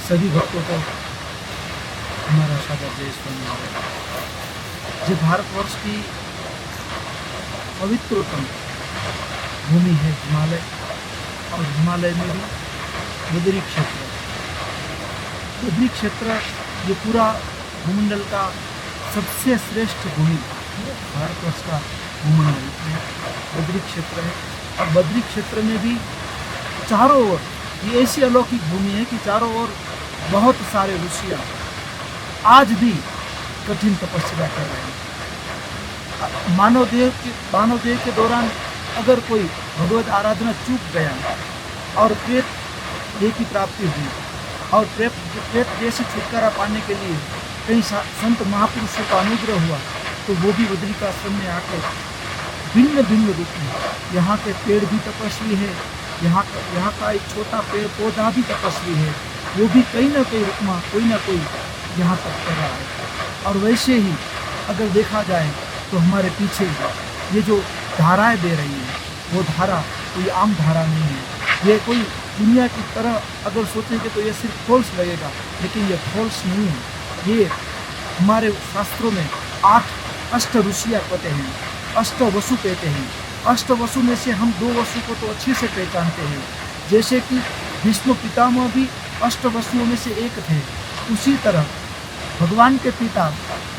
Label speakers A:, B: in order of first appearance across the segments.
A: सभी भक्तों को हमारा सादर जय स्वामी। जो भारतवर्ष की पवित्रतम भूमि है हिमालय, और हिमालय में भी बद्री क्षेत्र। बद्री क्षेत्र ये पूरा भूमंडल का सबसे श्रेष्ठ भूमि, भारतवर्ष का भूमंडल में बद्री क्षेत्र है। और बद्री क्षेत्र में भी चारों ओर ये ऐसी अलौकिक भूमि है कि चारों ओर बहुत सारे ऋषियाँ आज भी कठिन तपस्या कर रहे हैं। मानव देह के दौरान अगर कोई भगवत आराधना चूक गया और प्रेत देह की प्राप्ति हुई, और प्रेत देह से छुटकारा पाने के लिए कई संत महापुरुषों का अनुग्रह हुआ, तो वो भी बद्रिकाश्रम में आकर भिन्न भिन्न रूप में, यहाँ के पेड़ भी तपस्वी है, यहाँ का एक छोटा पेड़ पौधा भी तपस्वी है, वो भी कहीं ना कहीं रूप में कोई ना कोई यहाँ तक कर रहा है। और वैसे ही अगर देखा जाए तो हमारे पीछे ये जो धाराएं बह रही हैं, वो धारा कोई आम धारा नहीं है। ये कोई दुनिया की तरह अगर सोचेंगे तो ये सिर्फ फॉल्स लगेगा, लेकिन ये फॉल्स नहीं है। ये हमारे शास्त्रों में 8 अष्ट ऋषियाँ कहते हैं, अष्ट वसु कहते हैं। अष्ट वसु में से हम 2 वसु को तो अच्छे से पहचानते हैं, जैसे कि भीष्म पितामह भी अष्ट वसुओं में से एक थे। उसी तरह भगवान के पिता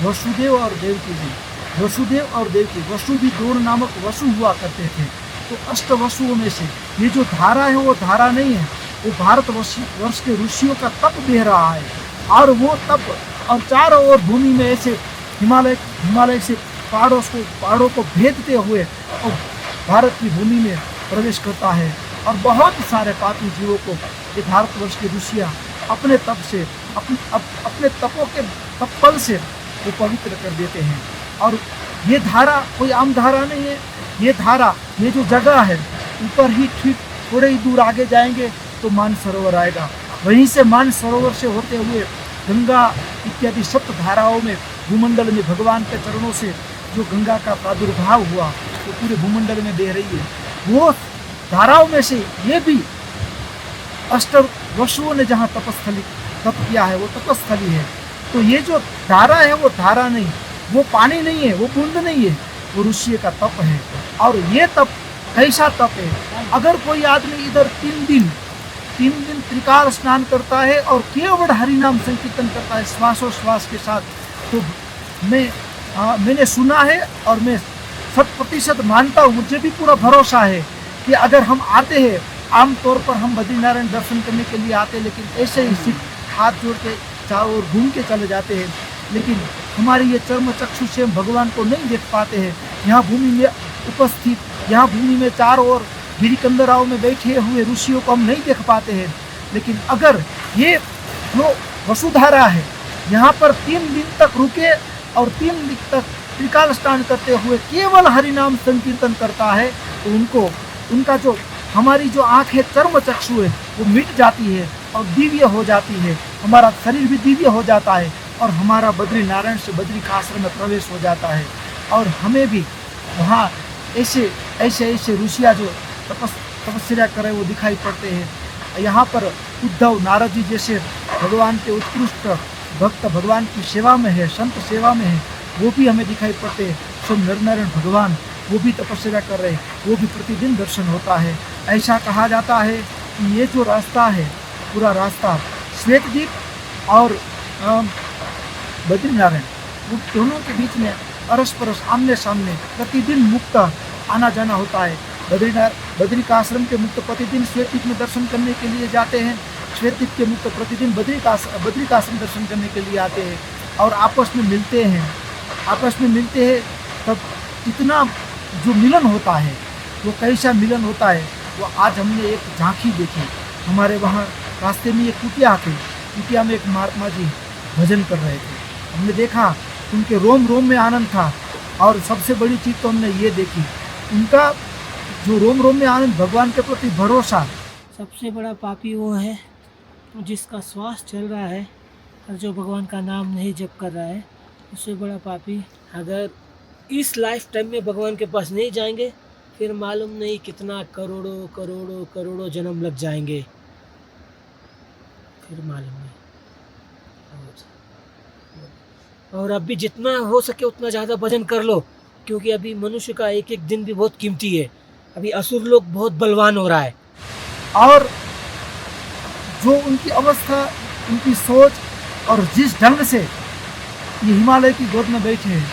A: वसुदेव और देवकी जी, वसुदेव और देवकी, वसु भी 2 नामक वसु हुआ करते थे। तो अष्ट वसुओं में से ये जो धारा है वो धारा नहीं है, वो भारतवर्ष के ऋषियों का तप बह रहा है। और वो तप और चारों ओर भूमि में ऐसे हिमालय से पहाड़ों को भेदते हुए और भारत की भूमि में प्रवेश करता है। और बहुत सारे पापी जीवों को ये भारतवर्ष के ऋषियाँ अपने तप से अपने तपों के तपल से वो पवित्र कर देते हैं। और ये धारा कोई आम धारा नहीं है। ये धारा, ये जो जगह है, ऊपर ही ठीक थोड़े ही दूर आगे जाएंगे तो मानसरोवर आएगा। वहीं से मानसरोवर से होते हुए गंगा इत्यादि सप्त धाराओं में भूमंडल में भगवान के चरणों से जो गंगा का प्रादुर्भाव हुआ वो पूरे भूमंडल में बह रही है। वो धाराओं में से ये भी अष्ट वसुओं ने जहाँ तप किया है वो तपस्थली है। तो ये जो धारा है वो धारा नहीं, वो पानी नहीं है, वो बूंद नहीं है, वो ऋषि का तप है। और ये तप कैसा तप है, अगर कोई आदमी इधर 3 दिन त्रिकाल स्नान करता है और केवल हरि नाम संकीर्तन करता है श्वासोश्वास के साथ, तो मैंने सुना है और मैं 100% मानता हूँ, मुझे भी पूरा भरोसा है कि अगर हम आते हैं, आमतौर पर हम बद्रीनारायण दर्शन करने के लिए आते हैं, लेकिन ऐसे ही सिर्फ हाथ जोड़ के चारों ओर घूम के चले जाते हैं, लेकिन हमारी ये चर्म चक्षु से हम भगवान को नहीं देख पाते हैं। यहाँ भूमि में उपस्थित, यहाँ भूमि में चारों ओर गिरिकंदराओं में बैठे हुए ऋषियों को हम नहीं देख पाते हैं। लेकिन अगर ये जो वसुधारा है यहाँ पर 3 दिन तक रुके और 3 दिन तक त्रिकाल स्नान करते हुए केवल हरिनाम संकीर्तन करता है, तो उनका जो हमारी जो आँख है, चर्म चक्षु है, वो मिट जाती है और दिव्य हो जाती है। हमारा शरीर भी दिव्य हो जाता है और हमारा बद्रीनारायण से बद्रिकाश्रम में प्रवेश हो जाता है। और हमें भी वहाँ ऐसे ऋषियाँ जो तपस्या कर रहे वो दिखाई पड़ते हैं। यहाँ पर उद्धव नारद जी जैसे भगवान के उत्कृष्ट भक्त भगवान की सेवा में है, संत सेवा में है, वो भी हमें दिखाई पड़ते हैं। स्वयं नरनारायण भगवान वो भी तपस्या कर रहे हैं, वो भी प्रतिदिन दर्शन होता है। ऐसा कहा जाता है कि ये जो रास्ता है, पूरा रास्ता श्वेतद्वीप और बद्रीनारायण, वो दोनों के बीच में अरस परस आमने सामने प्रतिदिन मुक्त आना जाना होता है। बद्रिकाश्रम के मुक्त प्रतिदिन श्वेतद्वीप में दर्शन करने के लिए जाते हैं, श्वेतद्वीप के मुक्त प्रतिदिन बद्रिकाश्रम दर्शन करने के लिए आते हैं और आपस में मिलते हैं। तब इतना जो मिलन होता है, वो कैसा मिलन होता है, वो आज हमने एक झांकी देखी। हमारे वहाँ रास्ते में एक कुटिया में एक महात्मा जी भजन कर रहे थे। हमने देखा उनके रोम रोम में आनंद था। और सबसे बड़ी चीज़ तो हमने ये देखी, उनका जो रोम रोम में आनंद, भगवान के प्रति भरोसा।
B: सबसे बड़ा पापी वो है जिसका श्वास चल रहा है और जो भगवान का नाम नहीं जप कर रहा है। उससे बड़ा पापी अगर इस लाइफ टाइम में भगवान के पास नहीं जाएंगे, फिर मालूम नहीं कितना करोड़ों जन्म लग जाएंगे। फिर मालूम नहीं। और अब भी जितना हो सके उतना ज़्यादा भजन कर लो, क्योंकि अभी मनुष्य का एक एक दिन भी बहुत कीमती है। अभी असुर लोग बहुत बलवान हो रहा है।
A: और जो उनकी अवस्था, उनकी सोच, और जिस ढंग से ये हिमालय की गोद में बैठे हैं,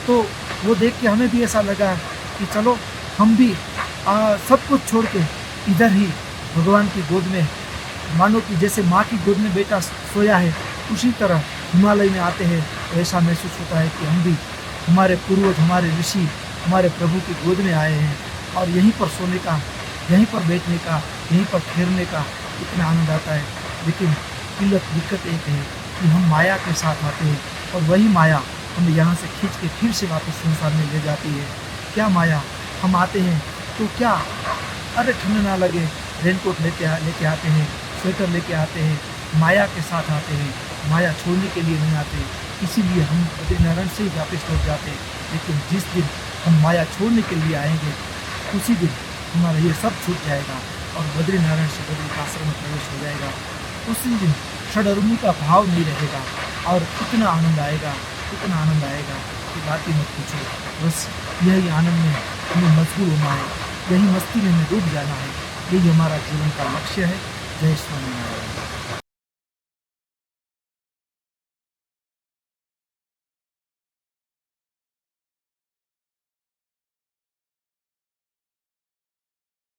A: तो वो देख के हमें भी ऐसा लगा कि चलो हम भी सब कुछ छोड़ के इधर ही भगवान की गोद में, मानो कि जैसे माँ की गोद में बेटा सोया है, उसी तरह हिमालय में आते हैं। तो ऐसा महसूस होता है कि हम भी हमारे पूर्वज, हमारे ऋषि, हमारे प्रभु की गोद में आए हैं, और यहीं पर सोने का, यहीं पर बैठने का, यहीं पर ठहरने का इतना आनंद आता है। लेकिन दिक्कत एक है कि हम माया के साथ आते हैं, और वही माया हमें यहाँ से खींच के फिर से वापस संसार में ले जाती है। क्या माया, हम आते हैं तो क्या, अरे ठंड ना लगे, रेनकोट लेके आते हैं, स्वेटर लेके आते हैं, माया के साथ आते हैं, माया छोड़ने के लिए नहीं आते, इसीलिए हम बद्रीनारायण से ही वापस लौट जाते हैं। लेकिन जिस दिन हम माया छोड़ने के लिए आएंगे, उसी दिन हमारा ये सब छूट जाएगा और बद्रीनारायण से बद्रिकाश्रम में प्रवेश हो जाएगा। उसी दिन षडरुणि का भाव नहीं रहेगा, और इतना आनंद आएगा, इतना आनंद आएगा कि बात ही मत पूछो। बस यही आनंद में हमें मशगूल होना है, यही मस्ती में हमें डूब जाना है। यही हमारा जीवन का लक्ष्य है। जय स्वामी।